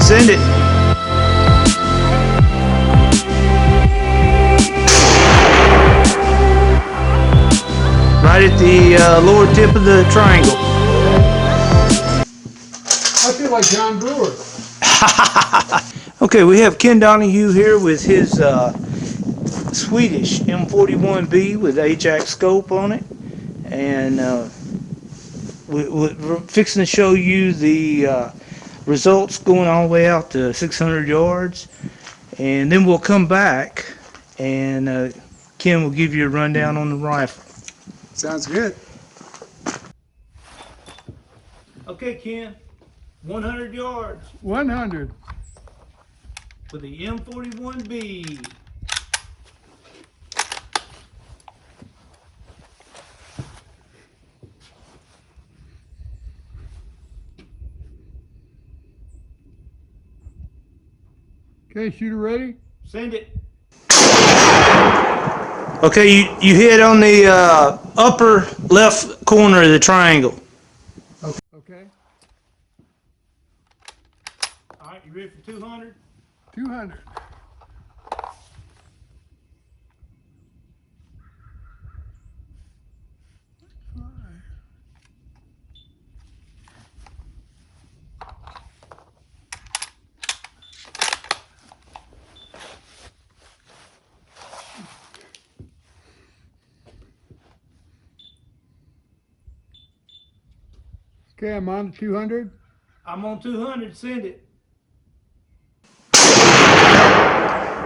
Send it. Right at the lower tip of the triangle. I feel like John Brewer. Okay, we have Ken Donahue here with his Swedish M41b with Ajack scope on it, and we're fixing to show you the results going all the way out to 600 yards, and then we'll come back and Ken will give you a rundown on the rifle. Sounds good. Okay, Ken, 100 yards 100. with the M41b. Okay, shooter ready? Send it. Okay, you hit on the upper left corner of the triangle. Okay. All right, you ready for 200? 200. Okay, I'm on 200. I'm on 200. Send it.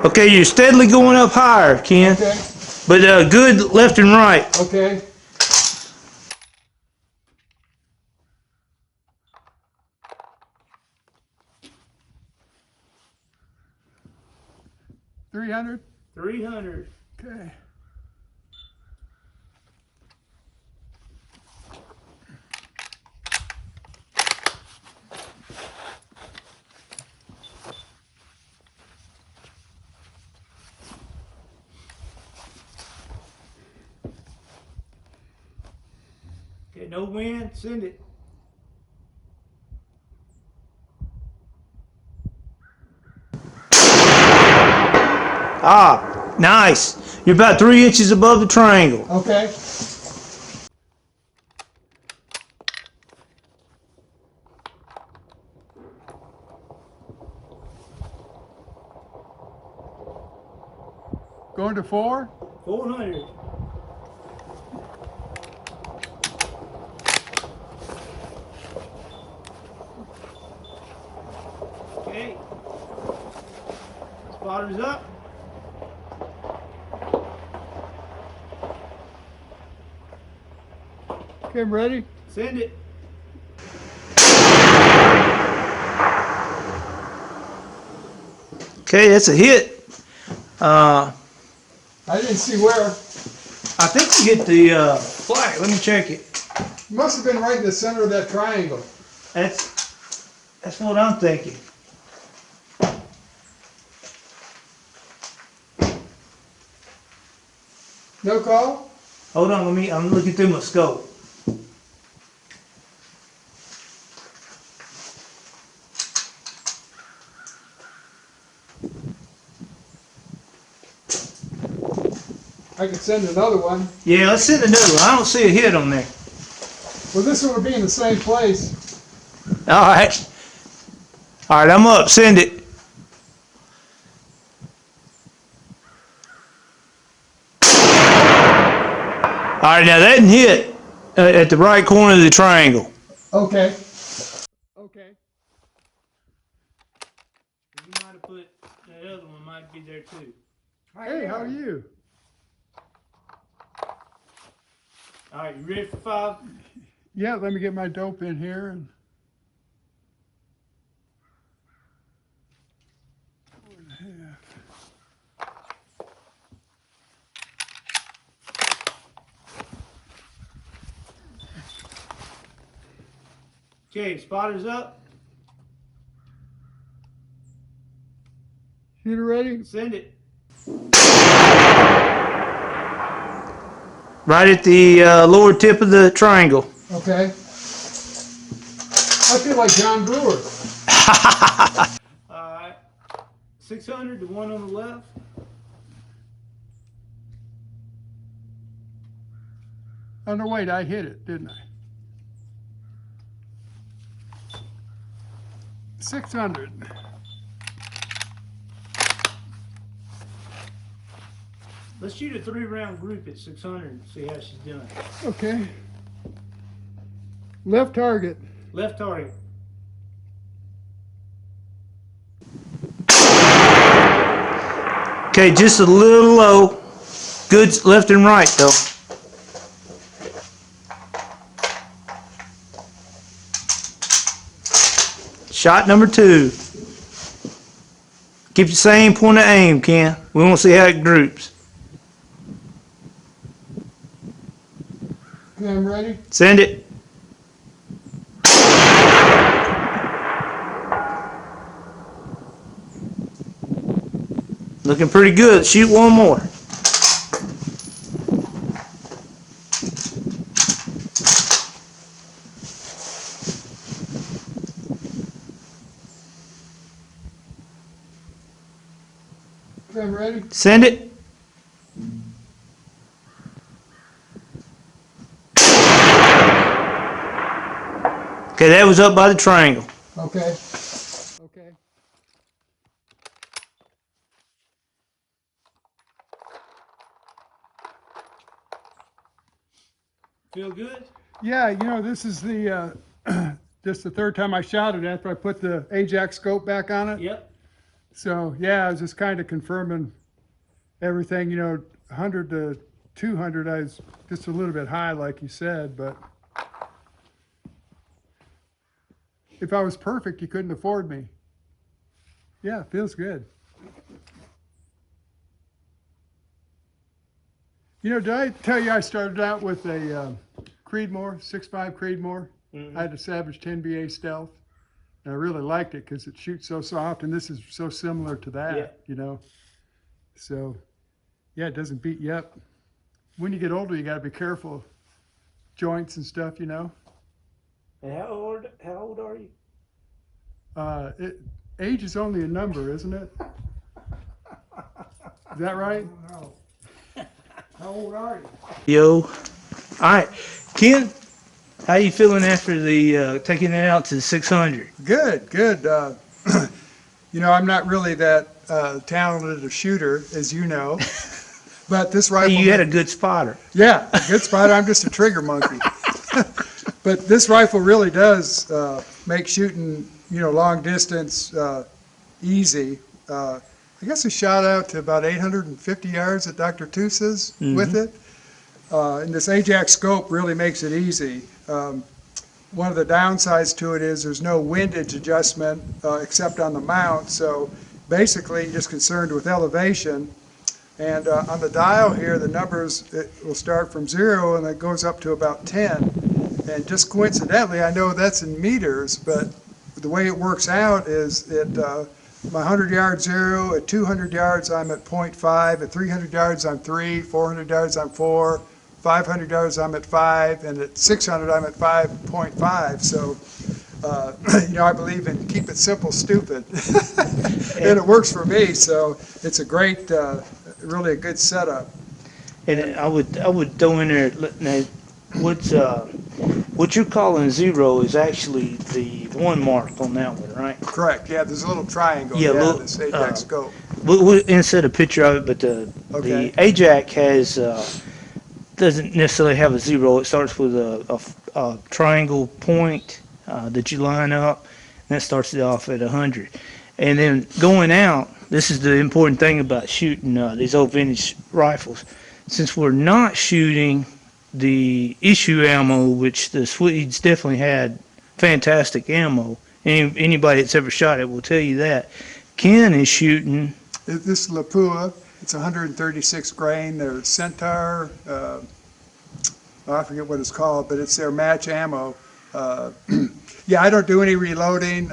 Okay, you're steadily going up higher, Ken. Okay. But good left and right. Okay. $300. 300. Okay. Okay, no wind. Send it. Ah, nice. You're about 3 inches above the triangle. Okay. Going to 4? 400. Okay. Spotter's up. Okay, I'm ready. Send it. Okay, that's a hit. I didn't see where. I think you hit the flag. Let me check it. It must have been right in the center of that triangle. That's what I'm thinking. No call? Hold on, I'm looking through my scope. I could send another one. Yeah, let's send another one. I don't see a hit on there. Well, this one would be in the same place. All right. All right, I'm up. Send it. All right, now that didn't hit at the right corner of the triangle. Okay. Okay. You might have put that other one might be there too. Hey, how are you? All right, you ready for 5? Yeah, let me get my dope in here. And 4.5. Okay, spotter's up. Shooter ready? Send it. Right at the lower tip of the triangle. Okay. I feel like John Brewer. 600, the one on the left. Oh, no, wait, I hit it, didn't I? 600. Let's shoot a 3-round group at 600 and see how she's doing. Okay. Left target. Left target. Okay, just a little low. Good left and right though. Shot number 2. Keep the same point of aim, Ken. We want to see how it groups. Okay, I'm ready. Send it. Looking pretty good. Shoot one more. Okay, I'm ready. Send it. Okay, that was up by the triangle. Okay. Okay. Feel good? Yeah, you know, this is the just the third time I shot it after I put the Ajack scope back on it. Yep. So yeah, I was just kind of confirming everything. You know, 100 to 200, I was just a little bit high, like you said, but if I was perfect, you couldn't afford me. Yeah, it feels good. You know, did I tell you I started out with a Creedmoor, 6.5 Creedmoor? I had a Savage 10 BA Stealth, and I really liked it because it shoots so soft, and this is so similar to that, Yeah. you know. So, yeah, it doesn't beat you up. When you get older, you got to be careful, joints and stuff, you know. And how old are you? Age is only a number, isn't it? Is that right? No. How old are you? Yo. All right. Ken, how you feeling after the taking it out to 600? Good, good. You know, I'm not really that talented a shooter, as you know, but this rifle. You had a good spotter. Yeah, a good spot. I'm just a trigger monkey. But this rifle really does make shooting, you know, long distance easy. I guess I shot out to about 850 yards at Dr. Toose's with it. And this Ajax scope really makes it easy. One of the downsides to it is there's no windage adjustment except on the mount. So basically, you're just concerned with elevation. And on the dial here, the numbers, it will start from 0 and it goes up to about 10. And just coincidentally, I know that's in meters, but the way it works out is at my 100-yard 0, at 200 yards I'm at 0.5, at 300 yards I'm 3, 400 yards I'm 4, 500 yards I'm at 5, and at 600 I'm at 5.5. So, you know, I believe in keep it simple, stupid. And it works for me, so it's a great, really a good setup. And I would throw in there. Now, what you're calling 0 is actually the 1 mark on that one, right? Correct. Yeah, there's a little triangle. Yeah, little, this Ajax scope. We'll insert a picture of it, but Okay. the Ajax has doesn't necessarily have a 0. It starts with a triangle point that you line up, and that starts it off at 100. And then going out, this is the important thing about shooting these old vintage rifles. Since we're not shooting the issue ammo, which the Swedes definitely had fantastic ammo. Anybody that's ever shot it will tell you that. Ken is shooting. This is Lapua. It's 136 grain. They're Centaur. I forget what it's called, but it's their match ammo. Yeah, I don't do any reloading.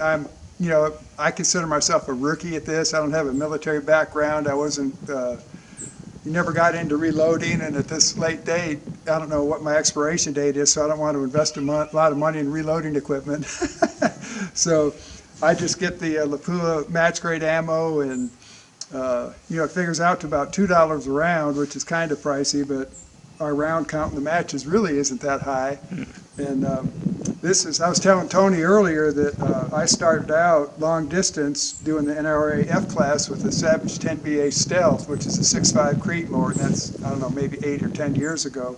You know, I consider myself a rookie at this. I don't have a military background. I wasn't. Never got into reloading, and at this late date, I don't know what my expiration date is, so I don't want to invest a lot of money in reloading equipment. So I just get the Lapua match grade ammo, and It figures out to about $2 a round, which is kind of pricey, but our round count in the matches really isn't that high. And I was telling Tony earlier that I started out long distance doing the NRA F class with the Savage 10BA Stealth, which is a 6.5 Creedmoor, and that's, I don't know, maybe 8 or 10 years ago.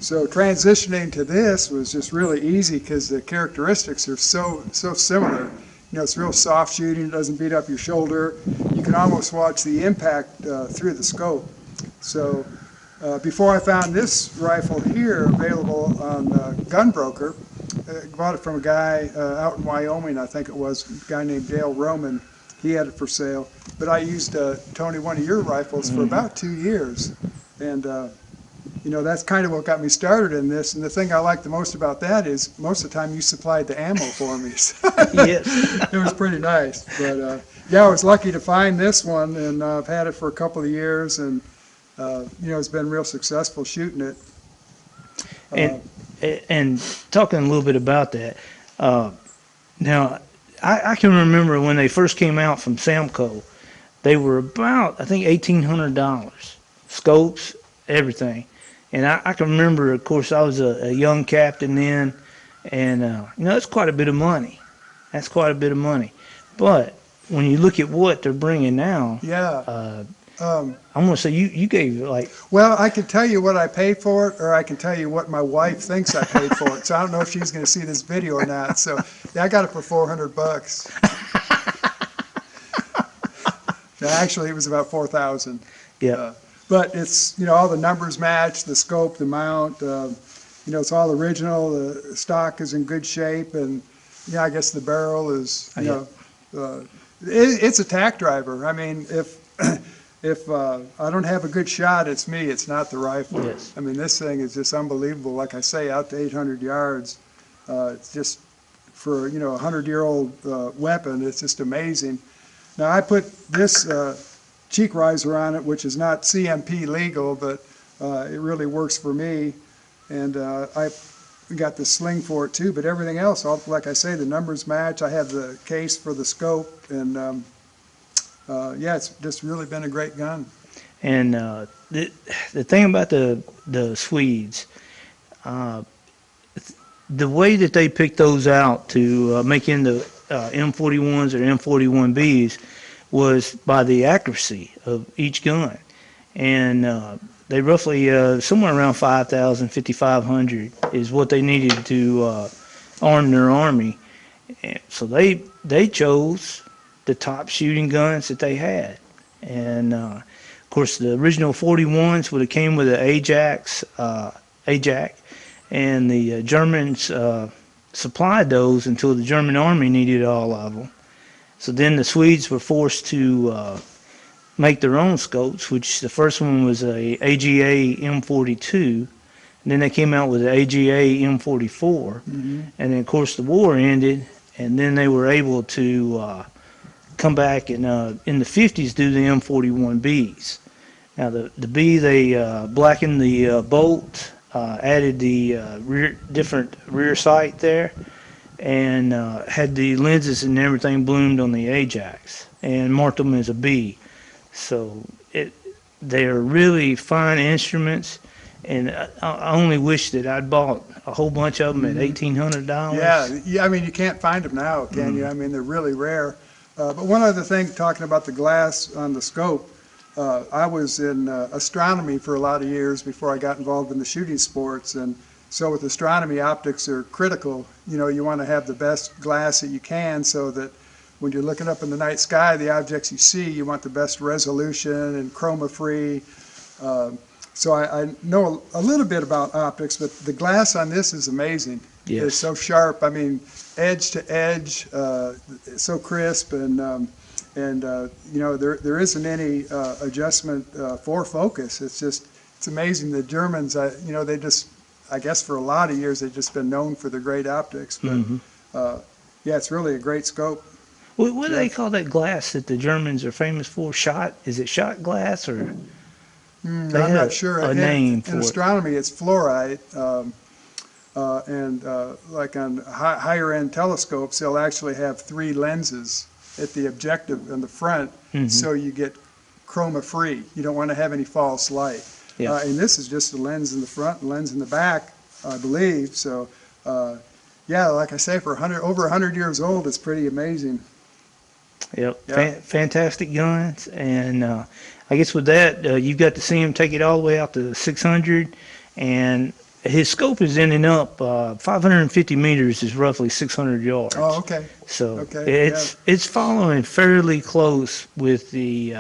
So transitioning to this was just really easy because the characteristics are so similar. It's real soft shooting, it doesn't beat up your shoulder. You can almost watch the impact through the scope. So before I found this rifle here available on Gunbroker, I bought it from a guy out in Wyoming, I think it was, a guy named Dale Roman. He had it for sale. But I used, Tony, one of your rifles for about 2 years. And that's kind of what got me started in this. And the thing I like the most about that is most of the time you supplied the ammo for me. Yes. It was pretty nice. But yeah, I was lucky to find this one, and I've had it for a couple of years, and it's been real successful shooting it. And talking a little bit about that, now I can remember when they first came out from Samco, they were about, I think, $1,800, scopes, everything. And I can remember, of course, I was a young captain then, and that's quite a bit of money. That's quite a bit of money. But when you look at what they're bringing now, Yeah. I'm gonna say you gave like. Well, I can tell you what I paid for it, or I can tell you what my wife thinks I paid for it. So I don't know if she's going to see this video or not. So yeah, I got it for $400. No, actually, it was about 4,000. Yeah. But it's all the numbers match, the scope, the mount. It's all original. The stock is in good shape, and I guess the barrel is it's a tack driver. I mean, if I don't have a good shot, it's me. It's not the rifle. Yes. I mean, this thing is just unbelievable. Like I say, out to 800 yards. It's just for a 100-year-old weapon. It's just amazing. Now I put this cheek riser on it, which is not CMP legal, but it really works for me. And I got the sling for it too. But everything else, like I say, the numbers match. I have the case for the scope, and yeah, it's just really been a great gun. And the thing about the Swedes, the way that they pick those out to make into M41s or M41bs was by the accuracy of each gun. And they roughly, somewhere around 5,000, 5,500 is what they needed to arm their army. And so they chose the top shooting guns that they had. And of course, the original 41s would have came with the Ajack, and the Germans supplied those until the German army needed all of them. So then the Swedes were forced to make their own scopes, which the first one was a AGA M42, and then they came out with the AGA M44, and then of course the war ended, and then they were able to come back and in the 50s do the M41Bs. Now the B, they blackened the bolt, added the different rear sight there, and had the lenses and everything bloomed on the Ajax and marked them as a B. So they're really fine instruments, and I only wish that I'd bought a whole bunch of them at $1,800. Yeah, I mean, you can't find them now, can you? I mean, they're really rare. But one other thing, talking about the glass on the scope, I was in astronomy for a lot of years before I got involved in the shooting sports, and so with astronomy, optics are critical. You want to have the best glass that you can so that when you're looking up in the night sky, the objects you see, you want the best resolution and chroma-free. So I know a little bit about optics, but the glass on this is amazing. Yes. It's so sharp. I mean, edge to edge, so crisp, and there isn't any adjustment for focus. It's amazing. The Germans, they just, I guess for a lot of years, they've just been known for their great optics. But yeah, it's really a great scope. What do they call that glass that the Germans are famous for? Is it shot glass or? I'm not sure. A name for in astronomy, it's fluorite. And like on higher end telescopes, they'll actually have 3 lenses at the objective in the front, so you get chroma free. You don't want to have any false light. Yeah. And this is just a lens in the front and lens in the back, I believe. So, yeah, like I say, for over 100 years old, it's pretty amazing. Yep, Yeah. fantastic guns, and I guess with that, you've got to see him take it all the way out to 600, and his scope is ending up 550 meters is roughly 600 yards. Oh, okay. So Okay, it's following fairly close with the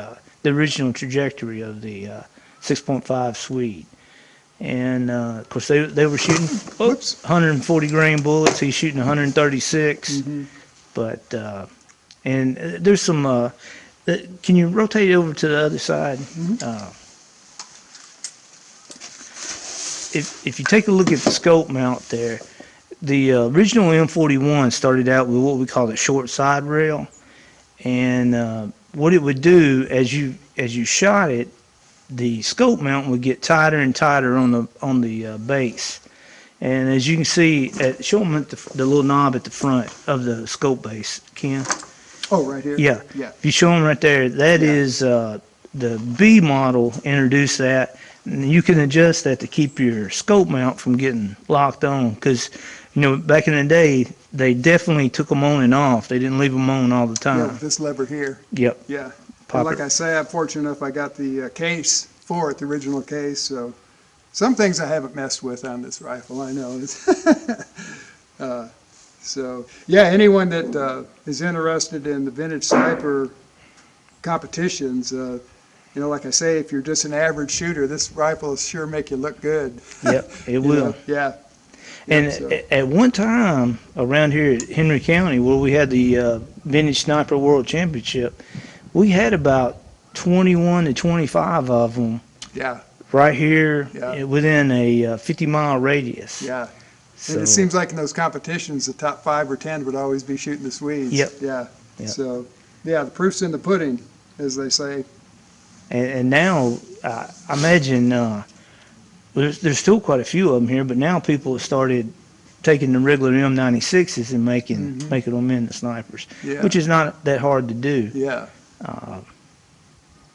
original trajectory of the 6.5 Swede. And of course they were shooting Whoops. 140 grain bullets. He's shooting 136, Mhm. but and there's some. Can you rotate it over to the other side? If you take a look at the scope mount there, the original M41 started out with what we call a short side rail, and what it would do as you shot it, the scope mount would get tighter and tighter on the base. And as you can see, show them at the little knob at the front of the scope base, Ken. Oh, right here? Yeah. Yeah. If you show them right there, that Yeah. is the B model introduced that. And you can adjust that to keep your scope mount from getting locked on. Because, back in the day, they definitely took them on and off. They didn't leave them on all the Yeah, time. this lever here. Yep. Yeah. Pop Like it. I say, I'm fortunate enough I got the case for it, the original case, so some things I haven't messed with on this rifle, I know. So, yeah, anyone that is interested in the vintage sniper competitions, like I say, if you're just an average shooter, this rifle will sure make you look good. Yep, it You will. know? Yeah. And so- at one time around here at Henry County, where we had the Vintage Sniper World Championship, we had about 21 to 25 of them Yeah, right here Yeah. within a 50-mile radius. yeah. So, And it seems like in those competitions, the top 5 or 10 would always be shooting the Swedes. Yep. Yeah. Yep. So, yeah, the proof's in the pudding, as they say. and now I imagine there's still quite a few of them here, but now people have started taking the regular M96s and making them into snipers, Yeah. which is not that hard to do. Yeah. Uh,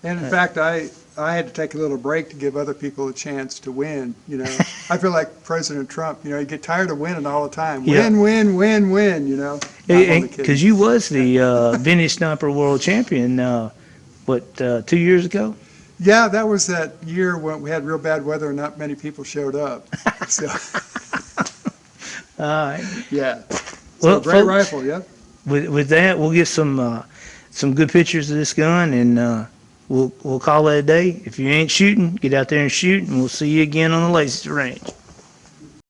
And in fact, I had to take a little break to give other people a chance to win, I feel like President Trump, you get tired of winning all the time. Yeah. Win, Not only Because kidding. you was the Vintage Sniper World Champion, 2 years ago? Yeah, that was that year when we had real bad weather and not many people showed up. So, All right. yeah. Well, Great folks, rifle, yeah. with that, we'll get some good pictures of this gun, and we'll call it a day. If you ain't shooting, get out there and shoot, and we'll see you again on the Lazy Range.